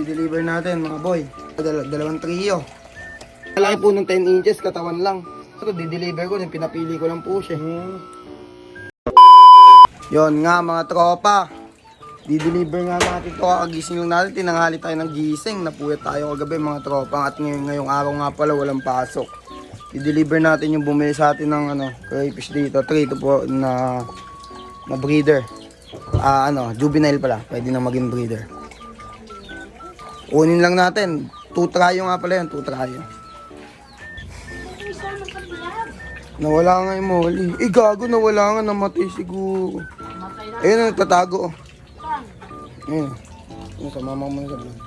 I-deliver natin mga boy. Dalawang trio. Malaki po ng 10 inches, katawan lang. Ito, di-deliver ko, pinapili ko lang po siya. Yon nga mga tropa. Di-deliver nga natin ito. Kagising lang natin, tinanghali tayo ng gising. Napuyat tayo kagabi mga tropa. At ngayong araw nga pala walang pasok. I-deliver natin yung bumili sa atin ng crayfish dito. 3 ito po na breeder. Juvenile pala. Pwede na maging breeder. Kunin lang natin. 2 tryo nga pala yun. 2 tryo. Nawala nga yung muli. Gago, nawala nga. Namatay siguro. Ayun, nagtatago. Ayun. Sa mama mo na sa vlog.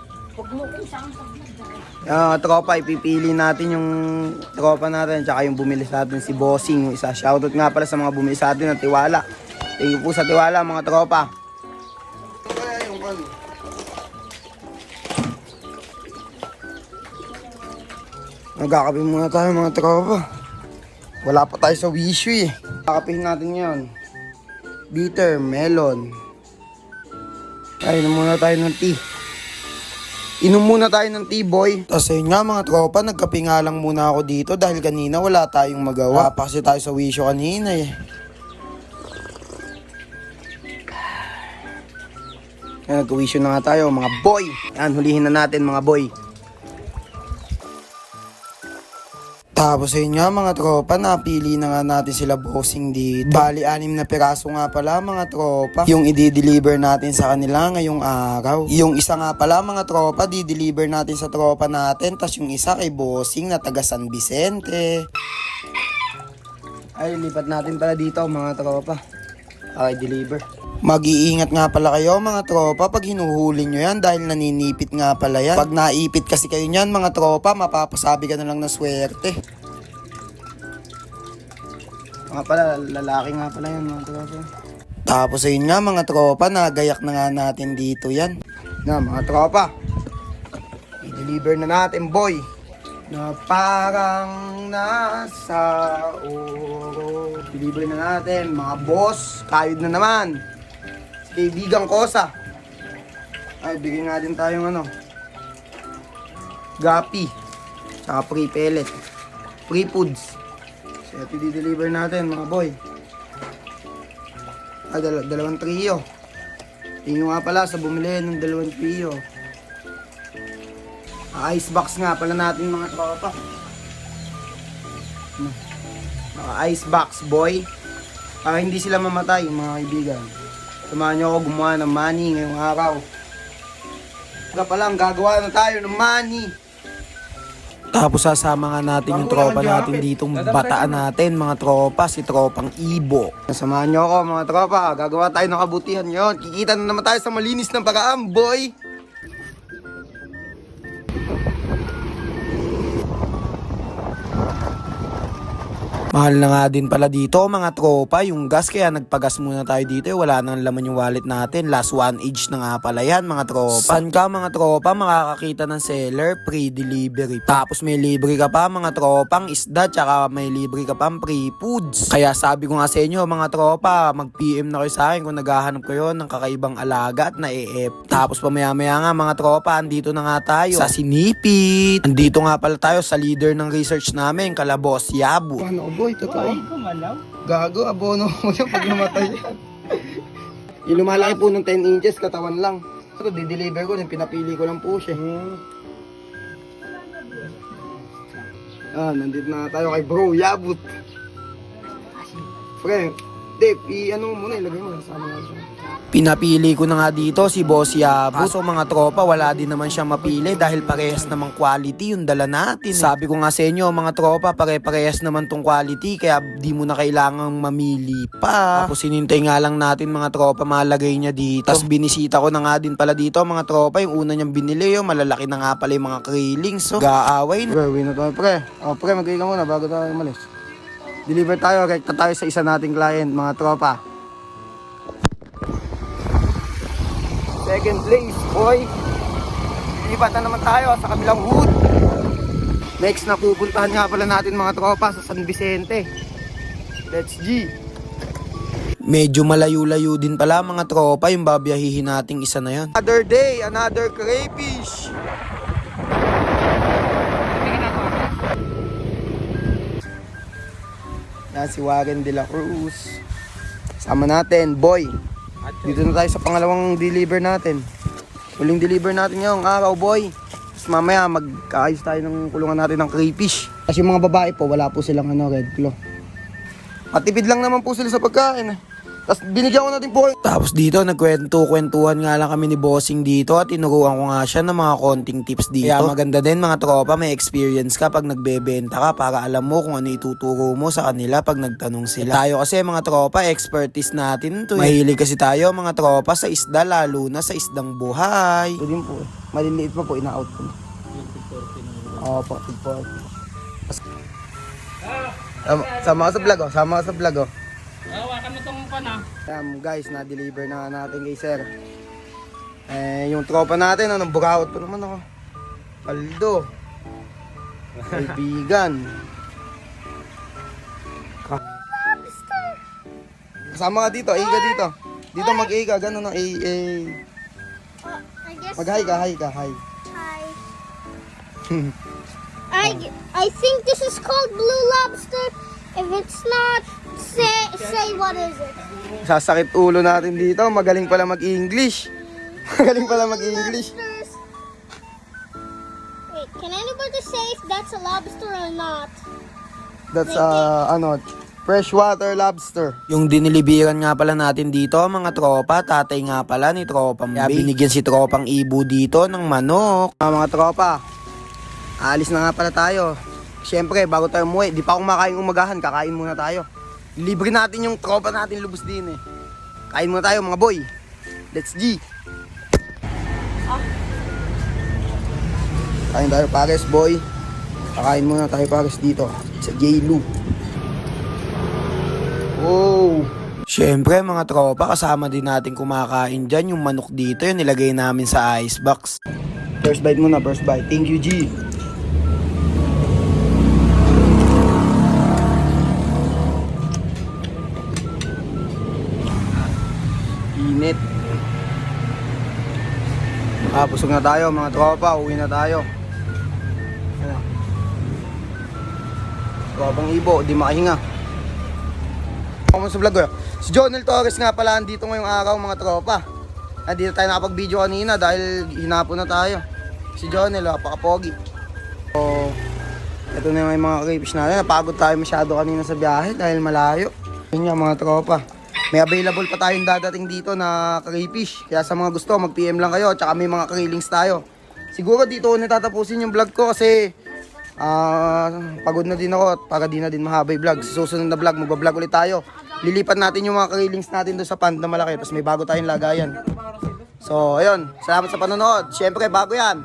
Tropa, ipipili natin yung tropa natin. Tsaka yung bumili sa atin si Bossing. Yung isa. Shoutout nga pala sa mga bumili sa atin ng tiwala. Thank you po sa tiwala mga tropa. Magkakape muna tayo mga tropa. Wala pa tayo sa wishy eh. Kakapihin natin yan. Bitter, melon. Inom muna tayo ng tea. Inom muna tayo ng tea, boy. Tapos yun nga mga tropa, nagkape nga lang muna ako dito dahil kanina wala tayong magawa. Pa kasi tayo sa wisyo kanina eh. Yan, nagka-wisyo na nga tayo mga boy. Yan, hulihin na natin mga boy. Tapos ayun nga mga tropa, napili na nga natin sila Bossing dito. Bali, 6 na piraso nga pala mga tropa yung i-deliver natin sa kanila ngayong araw. Yung isa nga pala mga tropa, di-deliver natin sa tropa natin. Tapos yung isa kay Bossing na taga San Vicente. Ay, lipat natin pala dito mga tropa. Okay, deliver. Mag-iingat nga pala kayo mga tropa pag hinuhuli nyo yan dahil naninipit nga pala yan. Pag naipit kasi kayo nyan mga tropa, mapapasabi ka na lang ng swerte. Mga pala, lalaki nga pala yan mga tropa. Tapos ayun nga mga tropa, nagayak na nga natin dito yan. Na mga tropa, i-deliver na natin boy. Na parang nasa oro. Deliver na natin mga boss, kayod na naman. Kaibigang Kosa. Ay, bigyan nga din tayong gapi. Saka free pellet. Free foods. So, ito di-deliver natin mga boy. Dalawang trio. Tingin nga pala sa bumili ng 2 trio. Ice box nga pala natin mga tropa. Ice box boy. Para hindi sila mamatay mga kaibigan. Samahan nyo ako gumawa ng money ngayong araw. Kaya pa lang, gagawa na tayo ng money. Tapos sasama nga natin yung tropa natin ditong bataan natin, mga tropa, si tropang Ibo. Samahan nyo ako mga tropa, gagawa tayo ng kabutihan ngayon. Kikita na naman tayo sa malinis ng paraan, boy. Mahal na nga din pala dito mga tropa yung gas, kaya nagpagas muna tayo dito. Wala nang laman yung wallet natin. Last 1 each na nga pala yan mga tropa. Saan ka mga tropa makakakita ng seller? Pre-delivery. Tapos may libre ka pa mga tropang isda, tsaka may libre ka pang free foods. Kaya sabi ko nga sa inyo mga tropa, mag-PM na kayo sa akin kung naghahanap kayo ng kakaibang alaga at na-EF. Tapos pamaya-maya nga mga tropa, andito na nga tayo sa Sinipit. Andito nga pala tayo sa leader ng research namin, kala Boss Yabu. Boy, totoo. Gago, abono mo siya pag namatay yan. Yung lumalaki po ng 10 inches, katawan lang. Ito, di-deliver ko, pinapili ko lang po siya. Nandito na tayo kay Bro Yabut. Pre, Dave, i-ano mo muna, ilagay mo. Sama nga siya. Pinapili ko na nga dito si Boss Yabu. So mga tropa, wala din naman siya mapili dahil parehas namang quality yung dala natin. Sabi ko nga sa inyo mga tropa, pare-parehas naman tong quality kaya di mo na kailangang mamili pa. Tapos sinintay nga lang natin mga tropa malagay niya dito. Tapos binisita ko na nga din pala dito mga tropa, yung una niyang binili yung malalaki na nga pala yung mga krillings. So gaaway na. Pre, uwi na tayo pre. Pre, mag-iwi ka muna bago tayo umalis. Deliver tayo, rekta tayo sa isa nating client mga tropa. Second place, boy. Lipat na naman tayo sa kabilang hood. Next na pupuntahan nga pala natin mga tropa sa San Vicente. Let's G. Medyo malayo-layo din pala mga tropa yung babiyahihin nating isa na yan. Another day, another crayfish. Yan si Warren de la Cruz. Sama natin, boy. Dito na tayo sa pangalawang deliver natin. Huling deliver natin ngayong araw, boy. Tapos mamaya magkaayos tayo ng kulungan natin ng crayfish. Kasi yung mga babae po, wala po silang red claw. Matipid lang naman po sila sa pagkain. Tapos binigyan ko natin po kayo. Tapos dito nagkwentuhan nga lang kami ni Bossing dito at tinuruan ko nga siya ng mga konting tips dito. Kaya maganda din mga tropa, may experience ka pag nagbebenta ka para alam mo kung ano ituturo mo sa kanila pag nagtanong sila. Tayo kasi mga tropa, expertise natin to. Mahilig kasi tayo mga tropa sa isda, lalo na sa isdang buhay. Ito din po, maliliit pa po, ina-out ko. Opo, 40. Sama ka sa vlog, sama ka sa vlog. Hawakan mo tong pana. Guys, na-deliver na natin kay sir. Yung tropa natin, buraot pa naman ako. Paldo. Kaibigan. Kasama ka dito, iga dito. Dito mag-iga, gano'n no, mag-hi ka, hi. I think this is called blue lobster. If it's not, say what is it? Sasakit ulo natin dito, magaling pala mag-English. Magaling pala mag-English. Wait, can anybody say if that's a lobster or not? That's freshwater lobster. Yung dinilibiran nga pala natin dito, mga tropa, tatay nga pala ni Tropang Kaya binigyan si Tropang Ibu dito ng manok. Mga tropa, aalis na nga pala tayo. Siyempre, bago tayo umuwi, di pa ako makain umagahan, kakain muna tayo. Libre natin yung tropa natin lubos din eh. Kain muna tayo mga boy. Let's G. Kain tayo pares boy. Kakain muna tayo pares dito sa J-Lu. Oh. Siyempre mga tropa, kasama din natin kumakain dyan. Yung manok dito, yung nilagay namin sa icebox. First bite muna, first bite. Thank you G. Init. Busog na tayo mga tropa, uwi na tayo. Tropang Ibo, di makahinga. Ako sa vlog ko. Si Jonel Torres nga pala andito ngayong araw mga tropa. Dito tayo nakapag-video kanina dahil hinapon na tayo. Si Jonel, napaka-pogi. So, ito na yung mga crayfish natin. Napagod tayo masyado kanina sa biyahe dahil malayo. Yun nga mga tropa. May available pa tayong dadating dito na crayfish. Kaya sa mga gusto, mag-PM lang kayo. Tsaka may mga krillings tayo. Siguro dito ko natatapusin yung vlog ko kasi pagod na din ako at para di na din mahaba yung vlog. Sa susunod na vlog, magbablog ulit tayo. Lilipat natin yung mga krillings natin doon sa pond na malaki. Tapos may bago tayong lagayan. So, ayun. Salamat sa panonood. Siyempre, bago yan.